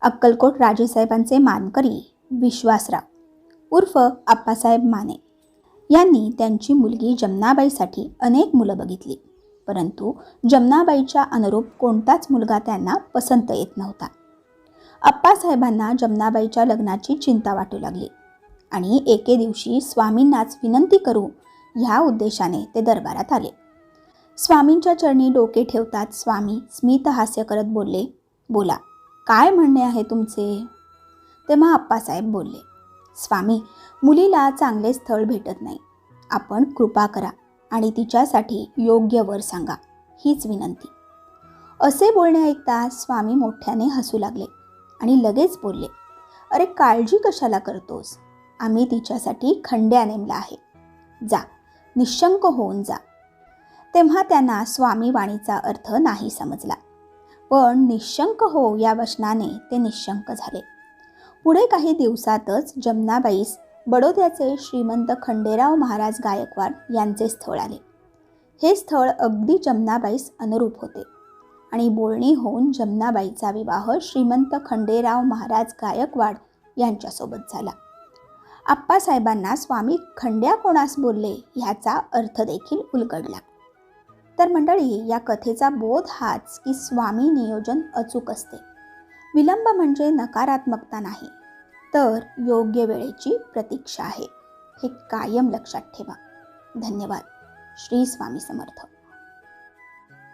अक्कलकोट राजेसाहेबांचे मानकरी विश्वासराव उर्फ आप्पासाहेब माने यांनी त्यांची मुलगी जमनाबाईसाठी अनेक मुलं बघितली, परंतु जमनाबाईच्या अनुरूप कोणताच मुलगा त्यांना पसंत येत नव्हता. आप्पासाहेबांना जमनाबाईच्या लग्नाची चिंता वाटू लागली आणि एके दिवशी स्वामींनाच विनंती करू ह्या उद्देशाने ते दरबारात आले. स्वामींच्या चरणी डोके ठेवतात स्वामी स्मित हास्य करत बोलले, बोला, काय म्हणणे आहे तुमचे? तेव्हा आप्पासाहेब बोलले, स्वामी, मुलीला चांगले स्थळ भेटत नाही. आपण कृपा करा आणि तिच्यासाठी योग्य वर सांगा, हीच विनंती. असे बोलणे ऐकता स्वामी मोठ्याने हसू लागले आणि लगेच बोलले, अरे काळजी कशाला करतोस? आम्ही तिच्यासाठी खंड्या नेमला आहे. जा, निशंक होऊन जा. तेव्हा त्यांना स्वामी वाणीचा अर्थ नाही समजला, पण निशंक हो या वचनाने ते निशंक झाले. पुढे काही दिवसातच जमनाबाईस बडोद्याचे श्रीमंत खंडेराव महाराज गायकवाड यांचे स्थळ आले. हे स्थळ अगदी जमनाबाईस अनुरूप होते आणि बोलणी होऊन जमनाबाईचा विवाह श्रीमंत खंडेराव महाराज गायकवाड यांच्यासोबत झाला. आप्पासाहेबांना स्वामी खंड्या कोणास बोलले ह्याचा अर्थ देखील उलगडला. तर मंडळी, या कथेचा बोध हाच की स्वामी नियोजन अचूक असते. विलंब म्हणजे नकारात्मकता नाही, तर योग्य वेळेची प्रतीक्षा आहे. हे कायम लक्षात ठेवा. धन्यवाद. श्री स्वामी समर्थ.